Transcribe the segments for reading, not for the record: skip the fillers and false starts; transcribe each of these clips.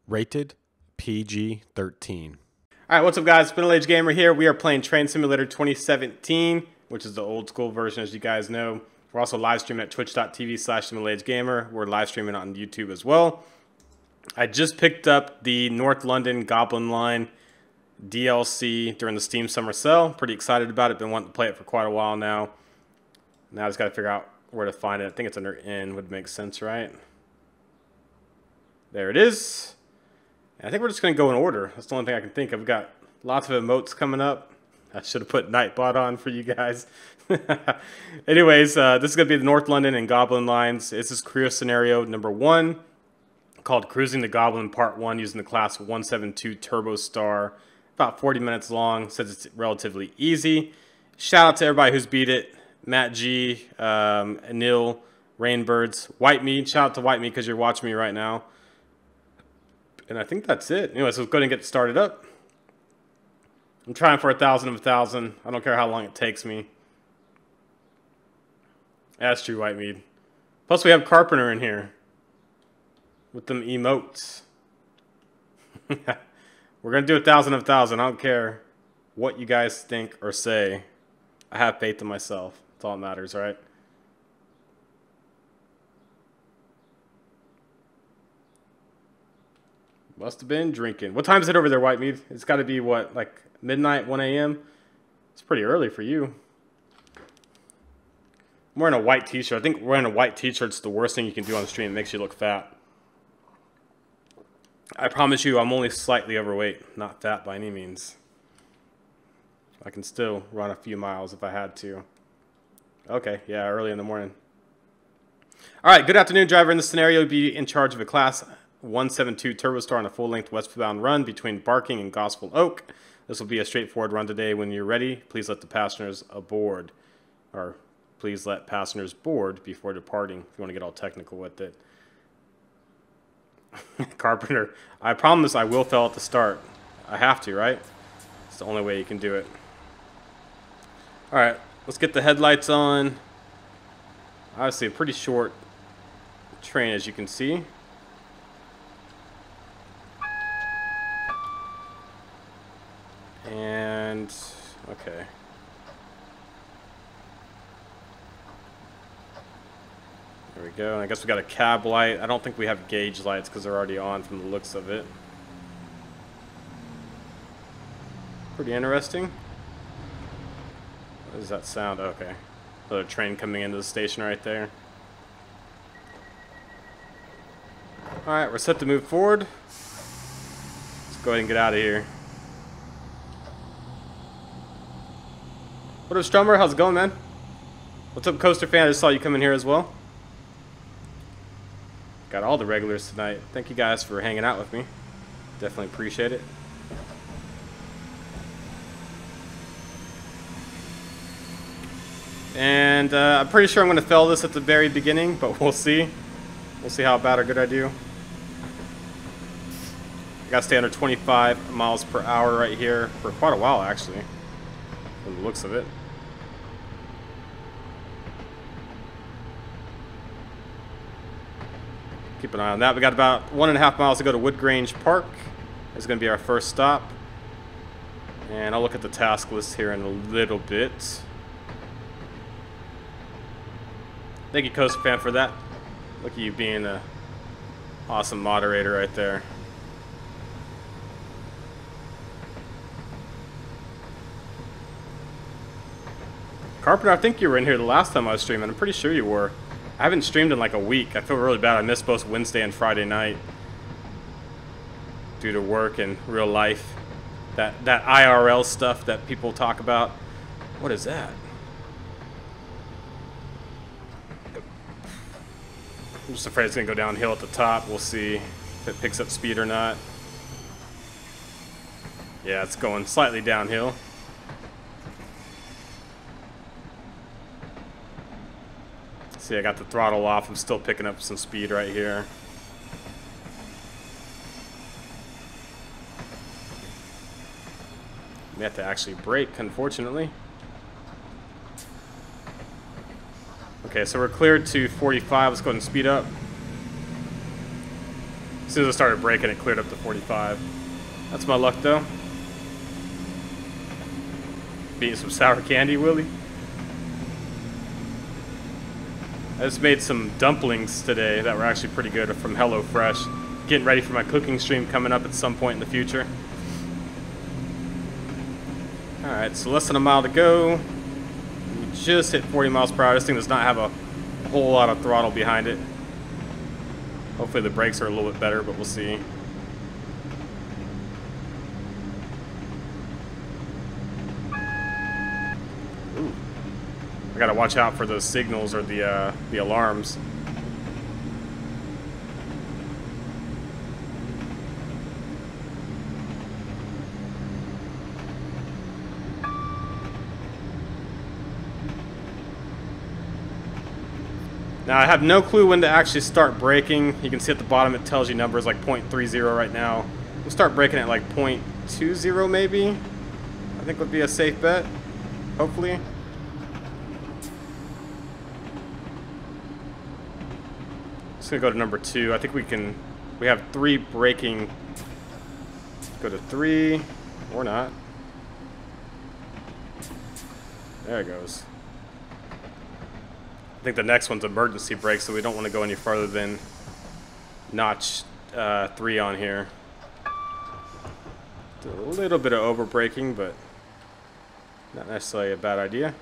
Rated PG-13. Alright, what's up guys? MiddleAgedGamer here. We are playing Train Simulator 2017, which is the old school version as you guys know. We're also live streaming at twitch.tv/MiddleAgedGamer. We're live streaming on YouTube as well. I just picked up the North London Goblin Line DLC during the Steam Summer Sale. Pretty excited about it. Been wanting to play it for quite a while now. Now I just got to figure out where to find it. I think it's under N would make sense, right? There it is. I think we're just going to go in order. That's the only thing I can think of. We've got lots of emotes coming up. I should have put Nightbot on for you guys. Anyways, this is going to be the North London and Goblin Lines. This is career scenario number 1 called Cruising the Goblin Part 1 using the class 172 Turbostar. About 40 minutes long. Says it's relatively easy. Shout out to everybody who's beat it. Matt G, Anil, Rainbirds, White Mead. Shout out to White Mead because you're watching me right now. And I think that's it. Anyway, so let's go ahead and get started up. I'm trying for 1,000 of 1,000. I don't care how long it takes me. That's true, White Mead. Plus, we have Carpenter in here with them emotes. We're going to do 1,000 of 1,000. I don't care what you guys think or say. I have faith in myself. That's all that matters, right? Must have been drinking. What time is it over there, White Mead? It's got to be, what, like midnight, 1 a.m.? It's pretty early for you. I'm wearing a white t-shirt. I think wearing a white t-shirt's the worst thing you can do on stream. It makes you look fat. I promise you, I'm only slightly overweight. Not fat by any means. I can still run a few miles if I had to. Okay, yeah, early in the morning. All right, good afternoon, driver. In this scenario, you'll be in charge of a class 172 Turbostar on a full-length westbound run between Barking and Gospel Oak. This will be a straightforward run today. When you're ready, please let the passengers aboard. Or please let passengers board before departing, if you want to get all technical with it. Carpenter, I promise I will fail at the start. I have to, right? It's the only way you can do it. Alright, let's get the headlights on. Obviously a pretty short train, as you can see. And, okay. There we go. And I guess we got a cab light. I don't think we have gauge lights because they're already on from the looks of it. Pretty interesting. What does that sound? Okay. Another train coming into the station right there. Alright, we're set to move forward. Let's go ahead and get out of here. What up, Strummer? How's it going, man? What's up, Coaster Fan? I just saw you come in here as well. Got all the regulars tonight. Thank you guys for hanging out with me. Definitely appreciate it. And I'm pretty sure I'm going to fail this at the very beginning, but we'll see. We'll see how bad or good I do. I got to stay under 25 miles per hour right here for quite a while, actually, from the looks of it. Keep an eye on that. We got about 1.5 miles to go to Woodgrange Park. It's going to be our first stop. And I'll look at the task list here in a little bit. Thank you, Coast Fan, for that. Look at you being an awesome moderator right there. Carpenter, I think you were in here the last time I was streaming. I'm pretty sure you were. I haven't streamed in like a week. I feel really bad. I missed both Wednesday and Friday night due to work and real life. That IRL stuff that people talk about. What is that? I'm just afraid it's going to go downhill at the top. We'll see if it picks up speed or not. Yeah, it's going slightly downhill. See, I got the throttle off. I'm still picking up some speed right here. We have to actually brake, unfortunately. Okay, so we're cleared to 45. Let's go ahead and speed up. As soon as I started braking, it cleared up to 45. That's my luck, though. Beating some sour candy, Willie. I just made some dumplings today that were actually pretty good from HelloFresh. Getting ready for my cooking stream coming up at some point in the future. Alright, so less than a mile to go. We just hit 40 miles per hour. This thing does not have a whole lot of throttle behind it. Hopefully the brakes are a little bit better, but we'll see. Ooh. I gotta watch out for those signals or the alarms. Now I have no clue when to actually start braking. You can see at the bottom it tells you numbers like 0.30 right now. We'll start braking at like 0.20 maybe. I think would be a safe bet, hopefully. Just gonna go to number 2. I think we have 3 braking. Go to 3, or not. There it goes. I think the next one's emergency brake, so we don't want to go any farther than notch 3 on here. Do a little bit of over braking, but not necessarily a bad idea.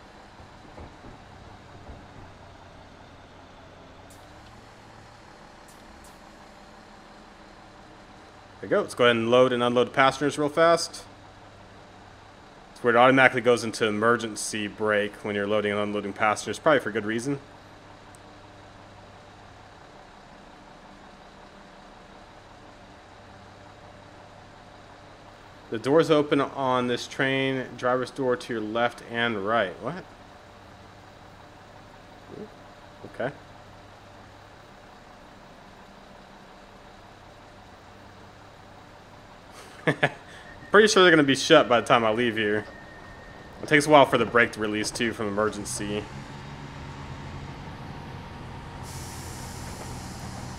There we go. Let's go ahead and load and unload passengers real fast. It's where it automatically goes into emergency brake when you're loading and unloading passengers, probably for good reason. The doors open on this train. Driver's door to your left and right. What? Okay. Pretty sure they're going to be shut by the time I leave here. It takes a while for the brake to release too from emergency.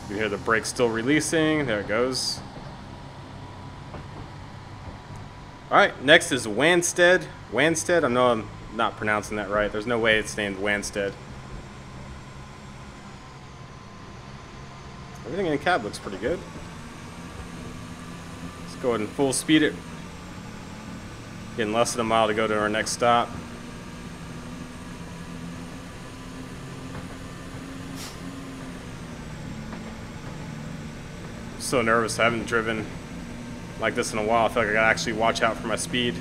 You hear the brake still releasing. There it goes. Alright, next is Wanstead. Wanstead? I know I'm not pronouncing that right. There's no way it's named Wanstead. Everything in the cab looks pretty good. Let's go ahead and full speed it. Getting less than a mile to go to our next stop. I'm so nervous. I haven't driven like this in a while. I feel like I gotta actually watch out for my speed.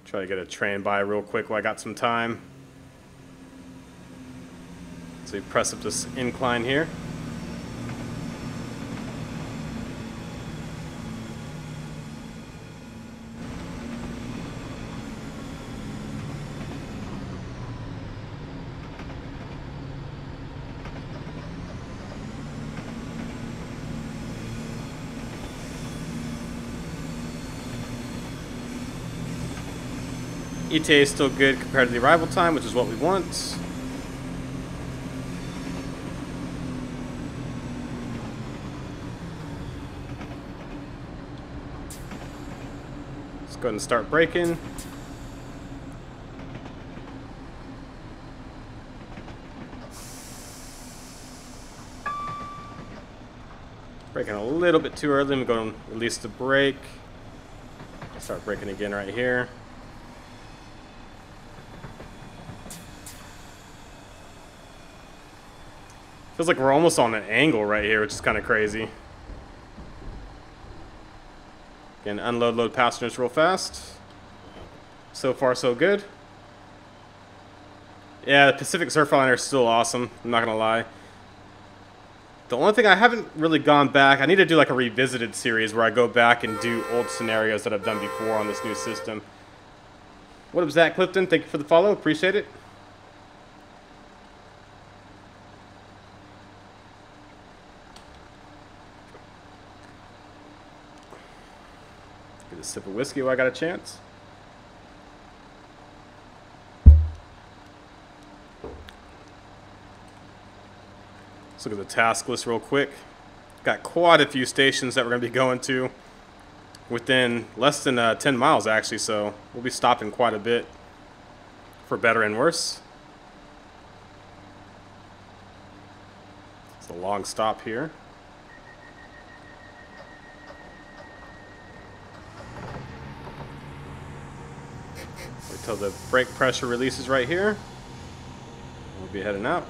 Try to get a train by real quick while I got some time. So you press up this incline here. ETA is still good compared to the arrival time, which is what we want. Let's go ahead and start braking. Braking a little bit too early. I'm going to release the brake. Start braking again right here. Feels like we're almost on an angle right here, which is kind of crazy. Again, unload, load passengers real fast. So far, so good. Yeah, the Pacific Surfliner is still awesome. I'm not gonna lie. The only thing I haven't really gone back, I need to do like a revisited series where I go back and do old scenarios that I've done before on this new system. What up, Zach Clifton? Thank you for the follow. Appreciate it. Get a sip of whiskey while I got a chance. Let's look at the task list real quick. Got quite a few stations that we're going to be going to within less than 10 miles actually, so we'll be stopping quite a bit for better and worse. It's a long stop here. Wait till the brake pressure releases right here. We'll be heading out.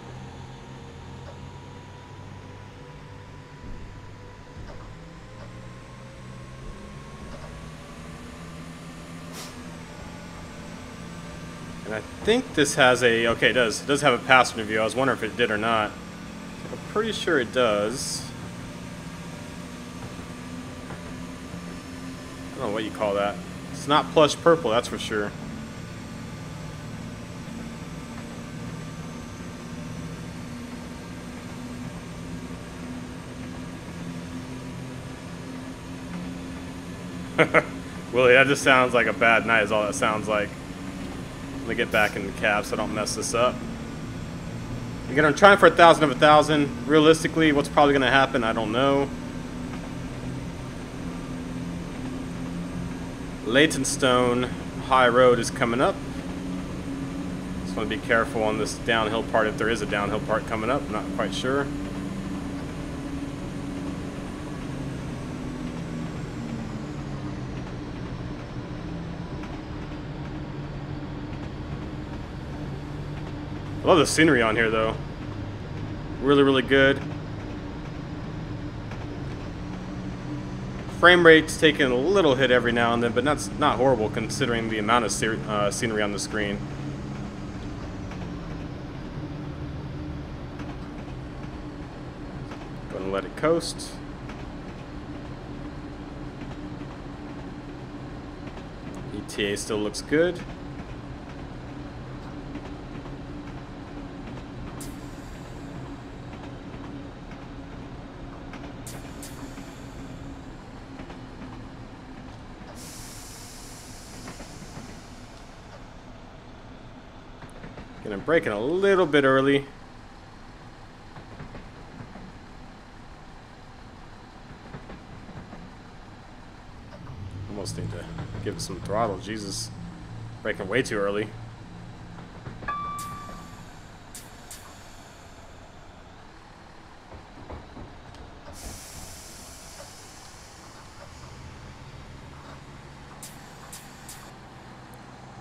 And I think this has a, okay, it does have a passenger view. I was wondering if it did or not. I'm pretty sure it does. I don't know what you call that. It's not plush purple, that's for sure. Willie, that just sounds like a bad night is all that sounds like. Let me get back in the cab so I don't mess this up. Again, I'm trying for 1,000 of 1,000. Realistically, what's probably going to happen, I don't know. Leytonstone High Road is coming up. Just want to be careful on this downhill part if there is a downhill part coming up. I'm not quite sure. I love the scenery on here though. Really, really good. Frame rate's taking a little hit every now and then, but that's not horrible considering the amount of scenery on the screen. Go ahead and let it coast. ETA still looks good. And I'm braking a little bit early. Almost need to give it some throttle. Jesus, braking way too early.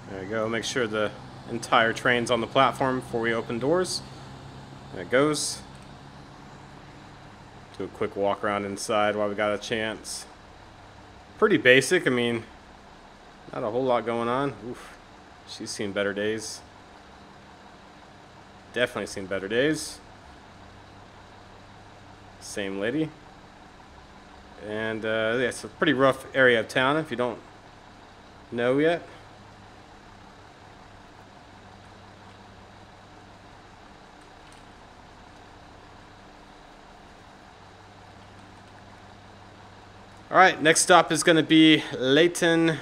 There we go. Make sure the entire train's on the platform before we open doors. There it goes. Do a quick walk around inside while we got a chance. Pretty basic. I mean, not a whole lot going on. Oof. She's seen better days. Definitely seen better days. Same lady. And yeah, it's a pretty rough area of town if you don't know yet. Alright, next stop is going to be Leyton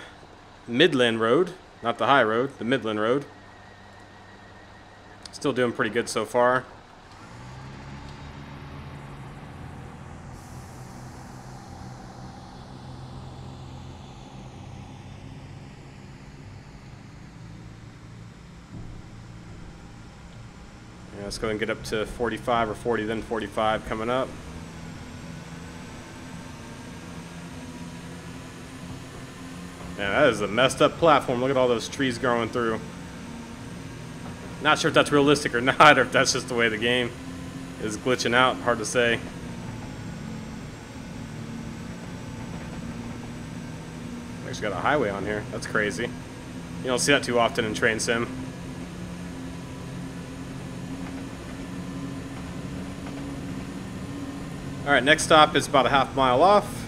Midland Road. Not the high road, the Midland Road. Still doing pretty good so far. Yeah, let's go and get up to 45 or 40, then 45 coming up. Man, that is a messed up platform. Look at all those trees growing through. Not sure if that's realistic or not, or if that's just the way the game is glitching out. Hard to say. Actually got a highway on here. That's crazy. You don't see that too often in Train Sim. Alright, next stop is about a half mile off.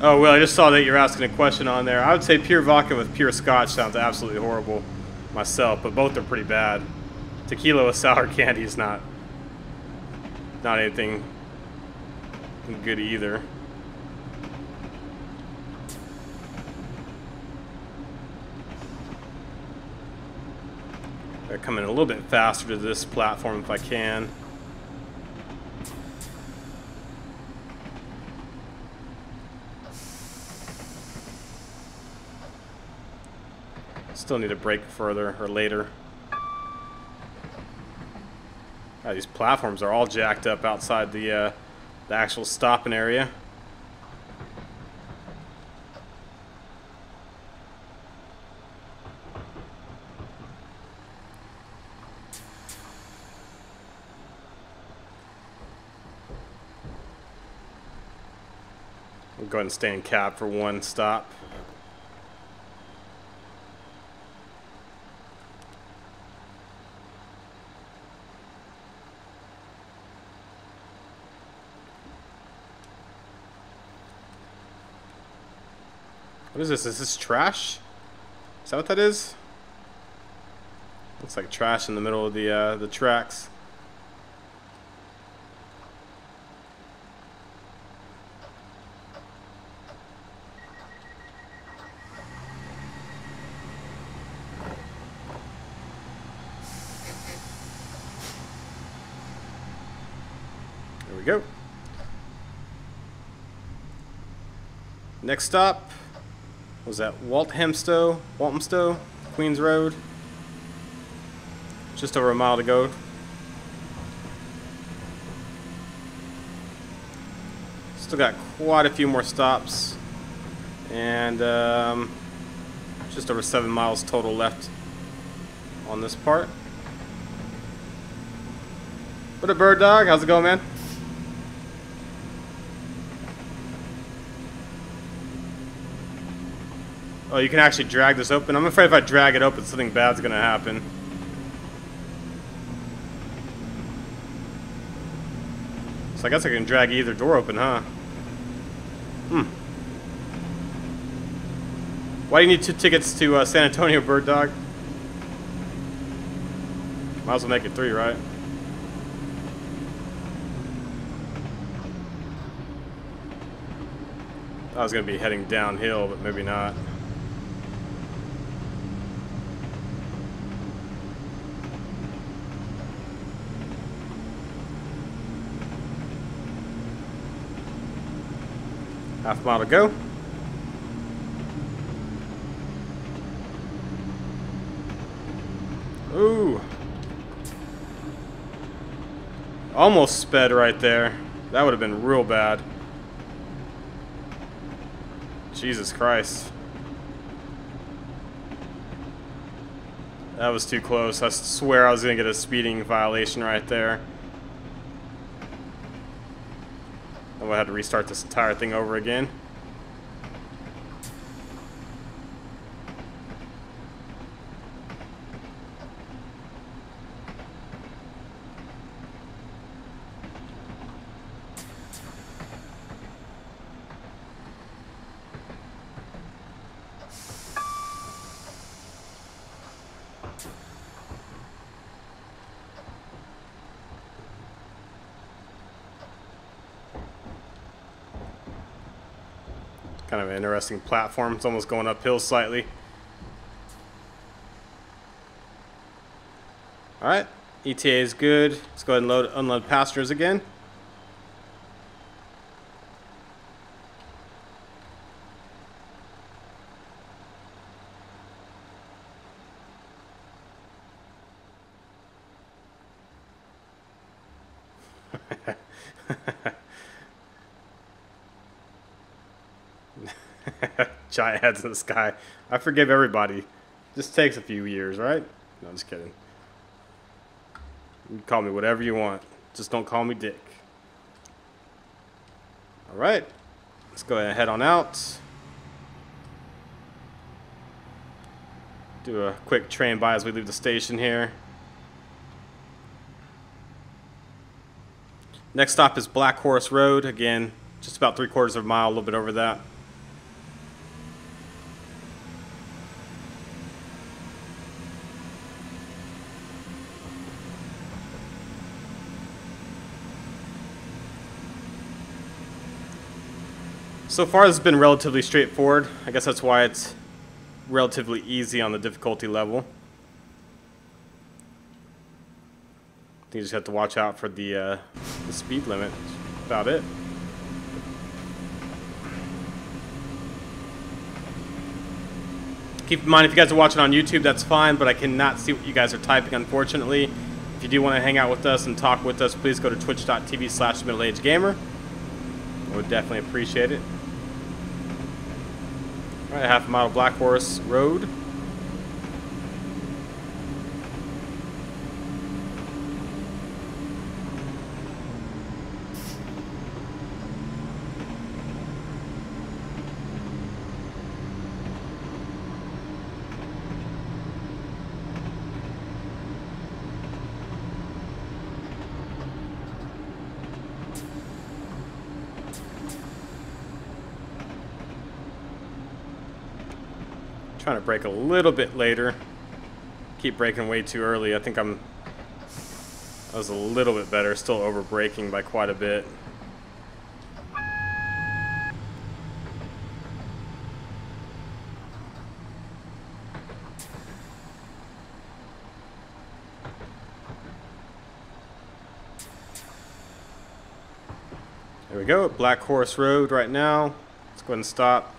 Oh, well, I just saw that you're asking a question on there. I would say pure vodka with pure scotch sounds absolutely horrible myself, but both are pretty bad. tequila with sour candy is not anything good either. Gotta come in a little bit faster to this platform if I can. Still need to brake further or later. These platforms are all jacked up outside the actual stopping area. We'll go ahead and stay in cab for one stop. What is this? Is this trash? Is that what that is? Looks like trash in the middle of the tracks. There we go. Next stop. Was that Walthamstow, Queens Road? Just over a mile to go. Still got quite a few more stops, and just over 7 miles total left on this part. What up, Bird Dog? How's it going, man? Oh, you can actually drag this open. I'm afraid if I drag it open, something bad's gonna happen. So I guess I can drag either door open, huh? Why do you need 2 tickets to San Antonio, Bird Dog? Might as well make it 3, right? I was gonna be heading downhill, but maybe not. Half mile to go. Ooh. Almost sped right there. That would have been real bad. Jesus Christ. That was too close. I swear I was going to get a speeding violation right there. I would have to restart this entire thing over again. Kind of an interesting platform. It's almost going uphill slightly. Alright, ETA is good. Let's go ahead and unload passengers again. Giant heads in the sky. I forgive everybody. Just takes a few years, right? No, I'm just kidding. You can call me whatever you want. Just don't call me Dick. Alright. Let's go ahead and head on out. Do a quick train by as we leave the station here. Next stop is Black Horse Road. Again, just about 3/4 of a mile, a little bit over that. So far, this has been relatively straightforward. I guess that's why it's relatively easy on the difficulty level. I think you just have to watch out for the speed limit. That's about it. Keep in mind, if you guys are watching on YouTube, that's fine, but I cannot see what you guys are typing, unfortunately. If you do want to hang out with us and talk with us, please go to twitch.tv/MiddleAgedGamer. I would definitely appreciate it. All right, half a mile Black Horse Road. Trying to brake a little bit later. Keep braking way too early. I think I was a little bit better. Still over braking by quite a bit. There we go, Black Horse Road right now. Let's go ahead and stop.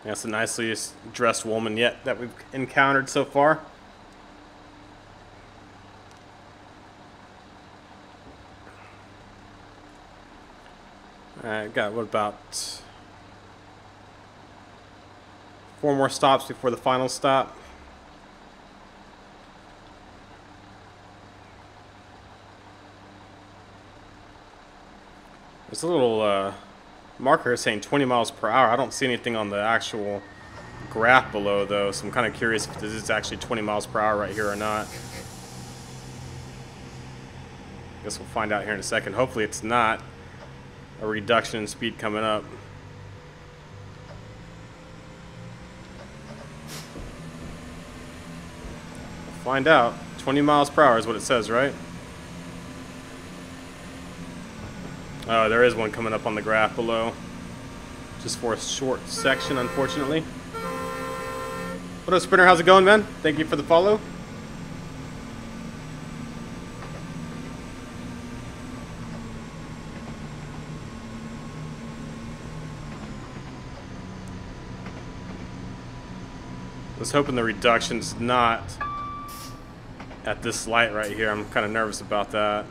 That's the nicest dressed woman yet that we've encountered so far. Alright, got what, about 4 more stops before the final stop. There's a little marker here saying 20 miles per hour. I don't see anything on the actual graph below though, so I'm kind of curious if this is actually 20 miles per hour right here or not. Guess we'll find out here in a second. Hopefully it's not a reduction in speed coming up. We'll find out. 20 miles per hour is what it says, right? Oh, there is one coming up on the graph below. Just for a short section, unfortunately. What up, Sprinter? How's it going, man? Thank you for the follow. I was hoping the reduction's not at this light right here. I'm kind of nervous about that.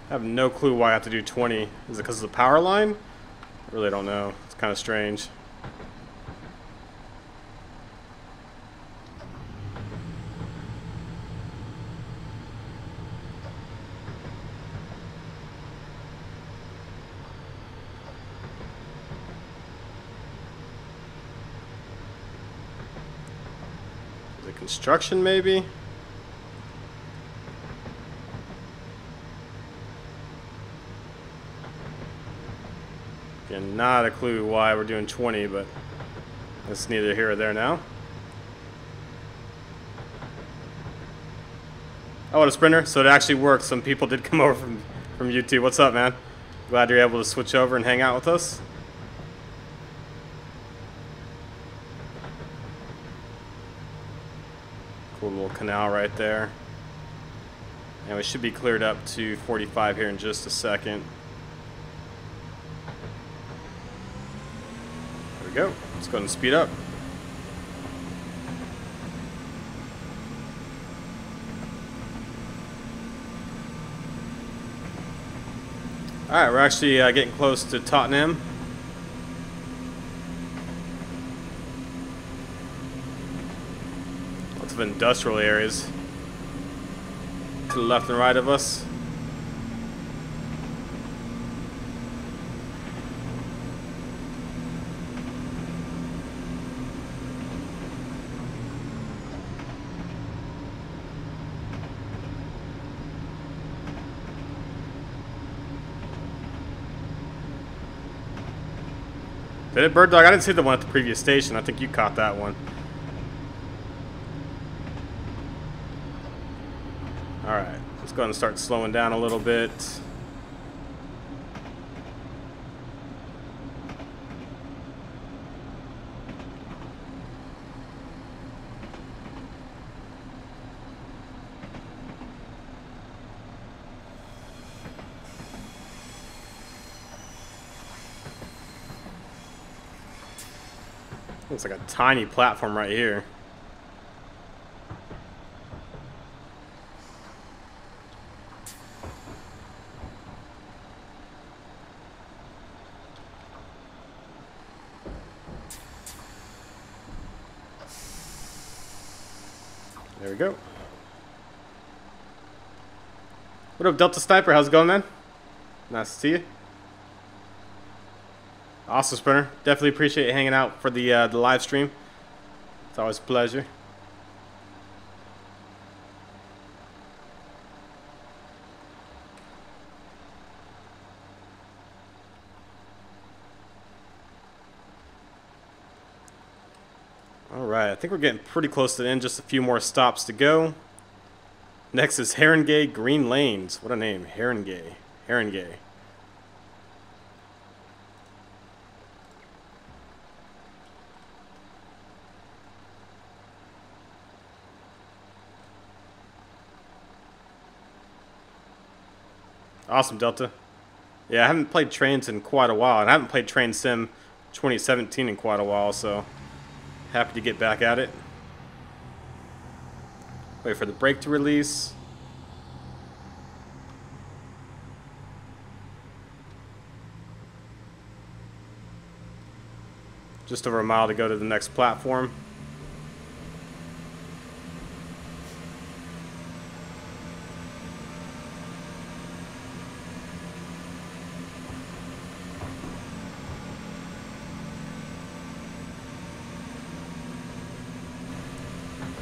I have no clue why I have to do 20. Is it because of the power line? I really don't know. It's kind of strange. Is it construction maybe? Again, not a clue why we're doing 20, but that's neither here or there now. Oh, what a Sprinter. So it actually worked. Some people did come over from YouTube. What's up, man? Glad you're able to switch over and hang out with us. Cool little canal right there. And we should be cleared up to 45 here in just a second. Go. Let's go ahead and speed up. Alright, we're actually getting close to Tottenham. Lots of industrial areas to the left and right of us. Did it, Bird Dog? I didn't see the one at the previous station. I think you caught that one. Alright, let's go ahead and start slowing down a little bit. Looks like a tiny platform right here. There we go. What up, Delta Sniper? How's it going, man? Nice to see you. Awesome, Sprinter. Definitely appreciate you hanging out for the live stream. It's always a pleasure. Alright, I think we're getting pretty close to the end. Just a few more stops to go. Next is Haringey Green Lanes. What a name. Haringey. Haringey. Awesome, Delta. Yeah, I haven't played trains in quite a while, and I haven't played Train Sim 2017 in quite a while, so happy to get back at it. Wait for the brake to release. Just over a mile to go to the next platform.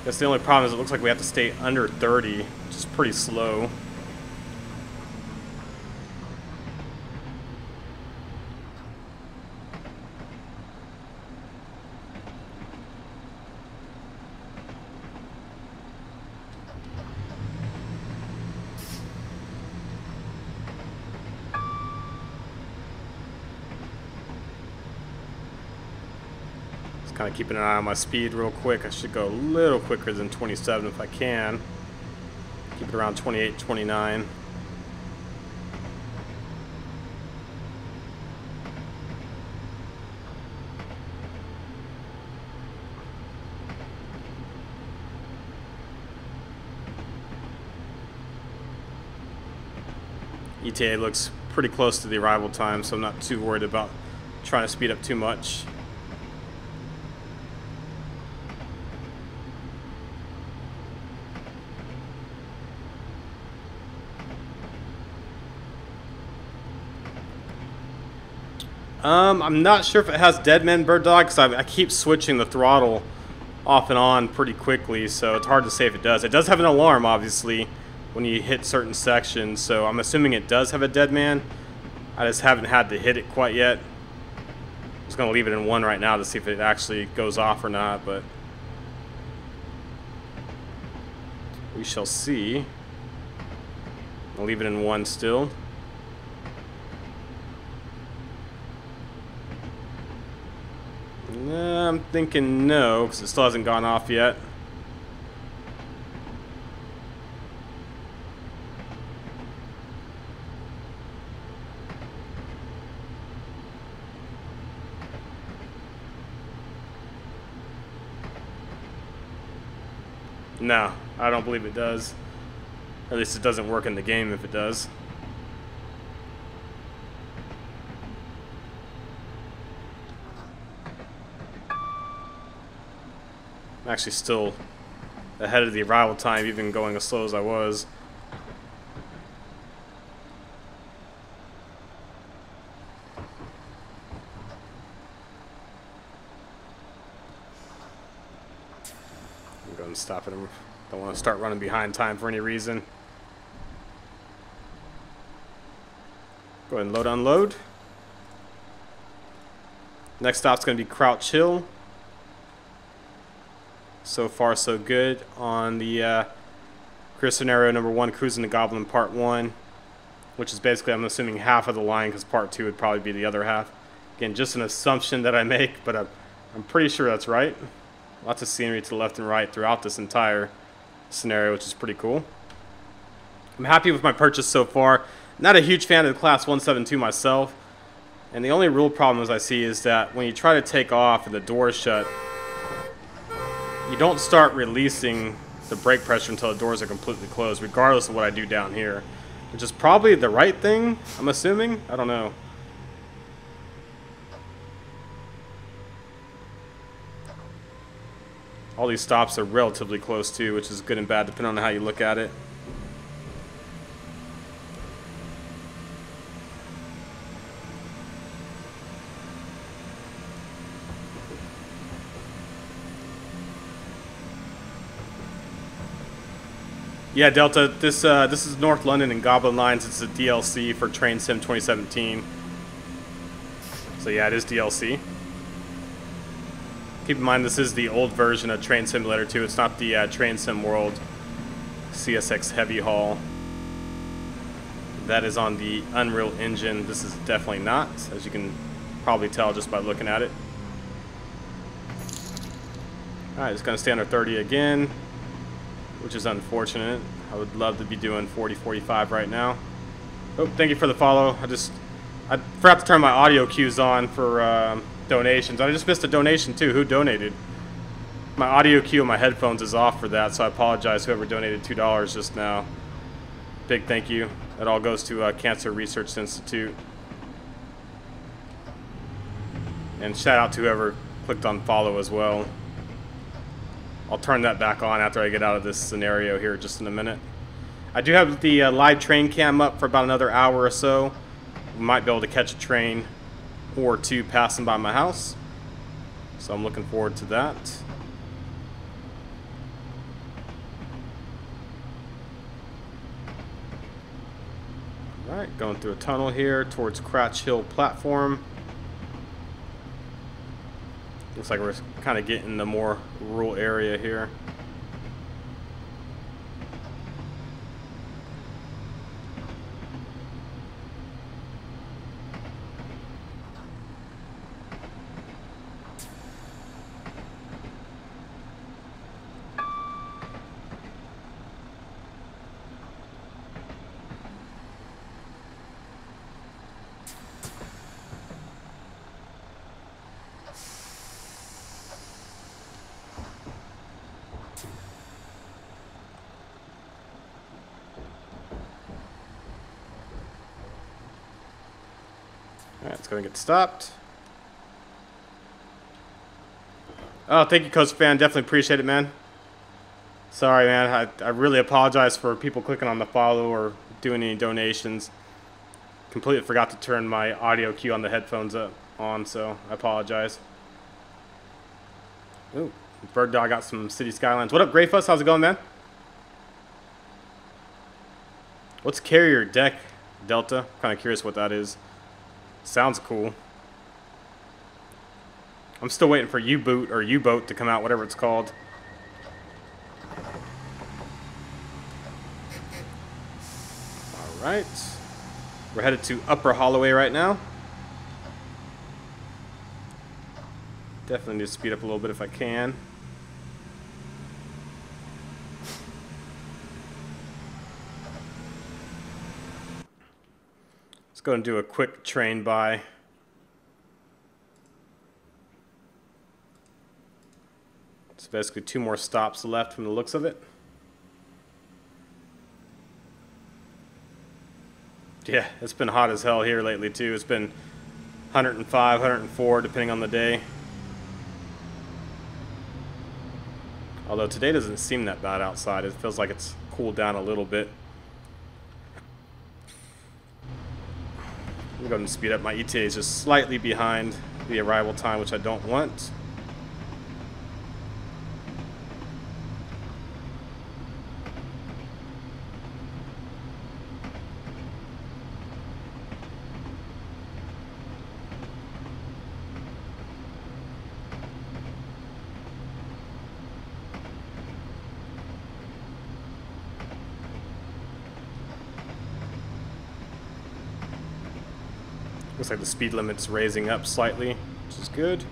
That's the only problem is it looks like we have to stay under 30, which is pretty slow. Kind of keeping an eye on my speed real quick. I should go a little quicker than 27 if I can. Keep it around 28, 29. ETA looks pretty close to the arrival time, so I'm not too worried about trying to speed up too much. I'm not sure if it has dead men, Bird Dog, because I keep switching the throttle off and on pretty quickly, so it's hard to say if it does. It does have an alarm, obviously, when you hit certain sections, so I'm assuming it does have a dead man. I just haven't had to hit it quite yet. I'm just going to leave it in 1 right now to see if it actually goes off or not, but we shall see. I'll leave it in 1 still. I'm thinking no, because it still hasn't gone off yet. No, I don't believe it does. Or at least it doesn't work in the game if it does. I'm actually still ahead of the arrival time, even going as slow as I was. I'm going to stop it. I don't want to start running behind time for any reason. Go ahead and load, unload. Next stop's going to be Crouch Hill. So far, so good on the career scenario number 1, Cruising the Goblin Part 1, which is basically, I'm assuming, half of the line, because Part 2 would probably be the other half. Again, just an assumption that I make, but I'm pretty sure that's right. Lots of scenery to the left and right throughout this entire scenario, which is pretty cool. I'm happy with my purchase so far. Not a huge fan of the Class 172 myself. And the only real problem as I see is that when you try to take off and the door is shut, you don't start releasing the brake pressure until the doors are completely closed, regardless of what I do down here. Which is probably the right thing, I'm assuming. I don't know. All these stops are relatively close too, which is good and bad depending on how you look at it. Yeah, Delta, this is North London and Goblin Lines. It's a DLC for Train Sim 2017. So yeah, it is DLC. Keep in mind, this is the old version of Train Simulator 2. It's not the Train Sim World CSX Heavy Haul. That is on the Unreal Engine. This is definitely not, as you can probably tell just by looking at it. Alright, just gonna stay under 30 again, which is unfortunate. I would love to be doing 40, 45 right now. Oh, thank you for the follow. I forgot to turn my audio cues on for donations. I just missed a donation too. Who donated? My audio cue on my headphones is off for that, so I apologize whoever donated $2 just now. Big thank you. That all goes to Cancer Research Institute. And shout out to whoever clicked on follow as well. I'll turn that back on after I get out of this scenario here just in a minute. I do have the live train cam up for about another hour or so. We might be able to catch a train or two passing by my house. So I'm looking forward to that. Alright, going through a tunnel here towards Crouch Hill platform. Looks like we're kind of getting the more rural area here. Alright, it's going to get stopped. Oh, thank you, Coach Fan. Definitely appreciate it, man. Sorry, man. I really apologize for people clicking on the follow or doing any donations. Completely forgot to turn my audio cue on the headphones on, so I apologize. Ooh, Bird Dog got some City Skylines. What up, Greyfuss? How's it going, man? What's Carrier Deck, Delta? Kind of curious what that is. Sounds cool. I'm still waiting for U-Boot or U-Boat to come out, whatever it's called. Alright. We're headed to Upper Holloway right now. Definitely need to speed up a little bit if I can. Let's go and do a quick train by. It's basically 2 more stops left from the looks of it. Yeah, it's been hot as hell here lately too. It's been 105, 104 depending on the day. Although today doesn't seem that bad outside. It feels like it's cooled down a little bit. I'm going to speed up. My ETA is just slightly behind the arrival time, which I don't want. Looks like the speed limit's raising up slightly, which is good.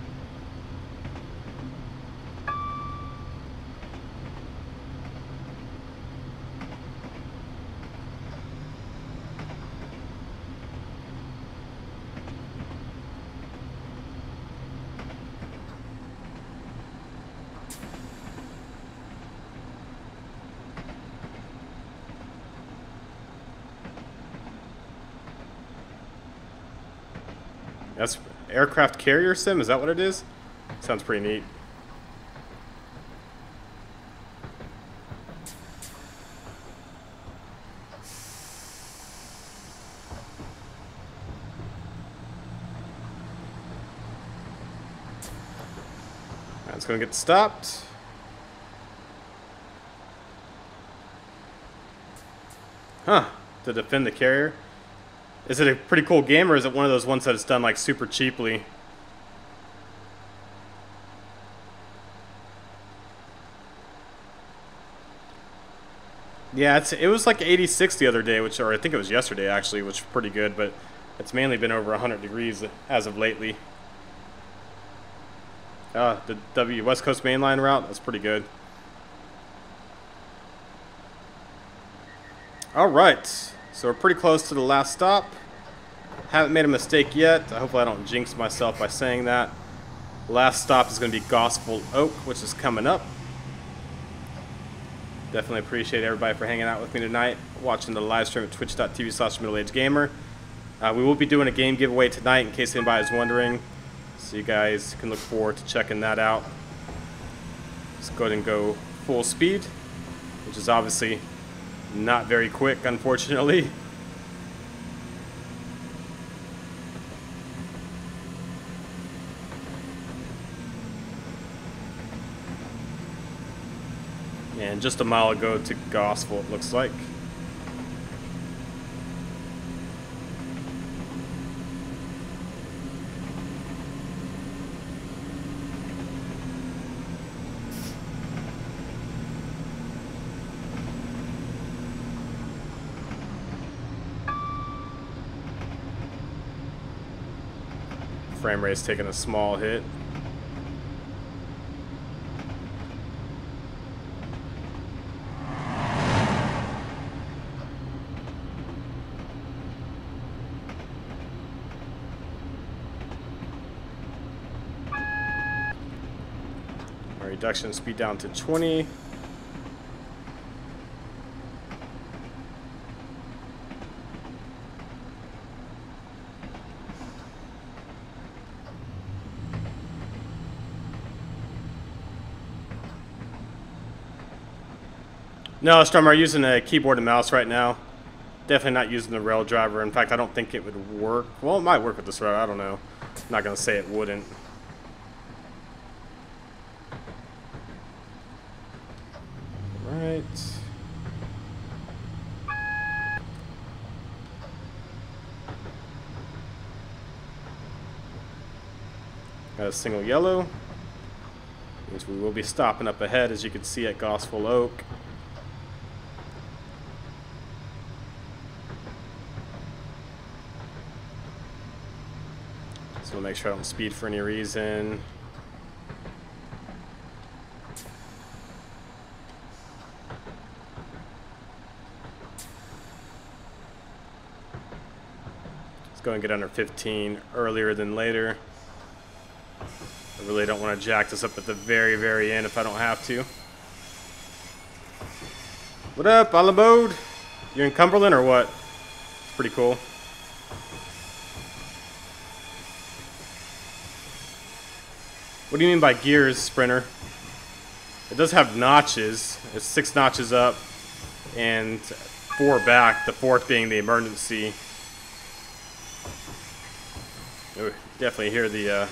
That's aircraft carrier sim, is that what it is? Sounds pretty neat. That's gonna get stopped. Huh, to defend the carrier. Is it a pretty cool game, or is it one of those ones that it's done like super cheaply? Yeah, it was like 86 the other day, or I think it was yesterday actually, which was pretty good, but it's mainly been over 100 degrees as of lately. The West Coast mainline route, that's pretty good. Alright, so we're pretty close to the last stop. Haven't made a mistake yet. Hopefully I don't jinx myself by saying that. Last stop is going to be Gospel Oak, which is coming up. Definitely appreciate everybody for hanging out with me tonight, watching the live stream at twitch.tv/MiddleAgedGamer. We will be doing a game giveaway tonight in case anybody's wondering. So you guys can look forward to checking that out. Let's go ahead and go full speed, which is obviously not very quick, unfortunately. And just a mile ago to Gospel, it looks like. Frame rate's taking a small hit. Our reduction speed down to 20. No, Storm, I'm using a keyboard and mouse right now. Definitely not using the rail driver. In fact, I don't think it would work. Well, it might work with this route. I don't know. I'm not going to say it wouldn't. Right. Got a single yellow. Means we will be stopping up ahead, as you can see at Gospel Oak. So we'll make sure I don't speed for any reason. Let's go and get under 15 earlier than later. I really don't want to jack this up at the very, very end if I don't have to. What up, a la mode? You in Cumberland or what? Pretty cool. What do you mean by gears, Sprinter? It does have notches. It's 6 notches up and 4 back, the 4th being the emergency. Ooh, definitely hear the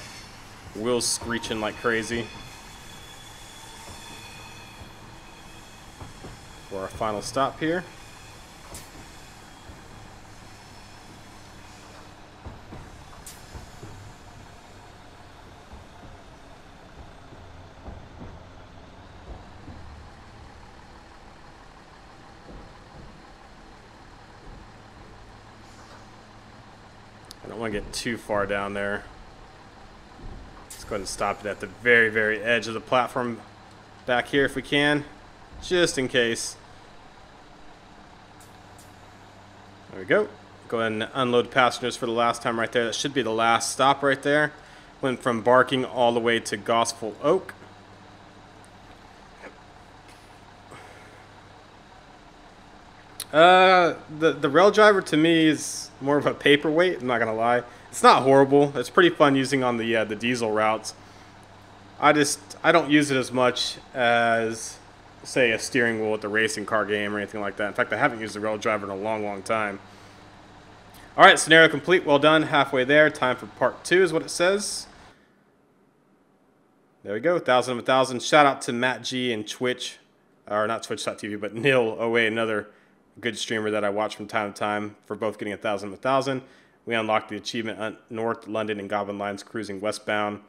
wheels screeching like crazy. For our final stop here. don't want to get too far down there. Let's go ahead and stop it at the very, very edge of the platform back here if we can, just in case. There we go. Go ahead and unload passengers for the last time right there. That should be the last stop right there. Went from Barking all the way to Gospel Oak. The rail driver to me is more of a paperweight, I'm not gonna lie. It's not horrible. It's pretty fun using on the diesel routes. I don't use it as much as, say, a steering wheel with the racing car game or anything like that. In fact, I haven't used the rail driver in a long, long time. All right, scenario complete. Well done. Halfway there. Time for part 2 is what it says. There we go. 1,000 of 1,000. Shout out to Matt G and Twitch, or not Twitch.tv, but Nil08, another good streamer that I watch from time to time, for both getting 1,000 of 1,000. We unlocked the achievement on North London and Goblin Lines cruising westbound.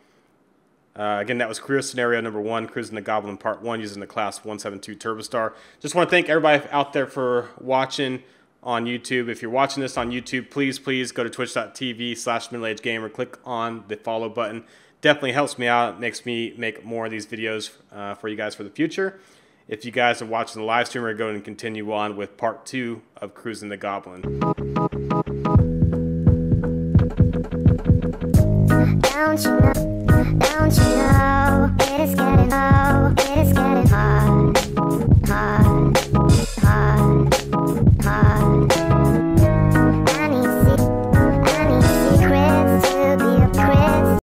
Again, that was career scenario number 1, cruising the Goblin Part 1 using the Class 172 Turbostar. Just want to thank everybody out there for watching on YouTube. If you're watching this on YouTube, please go to twitch.tv/MiddleAgedGamer. Click on the follow button. Definitely helps me out. It makes me make more of these videos for you guys for the future. If you guys are watching the live stream, we're going to continue on with part 2 of Cruising the Goblin. Don't you know?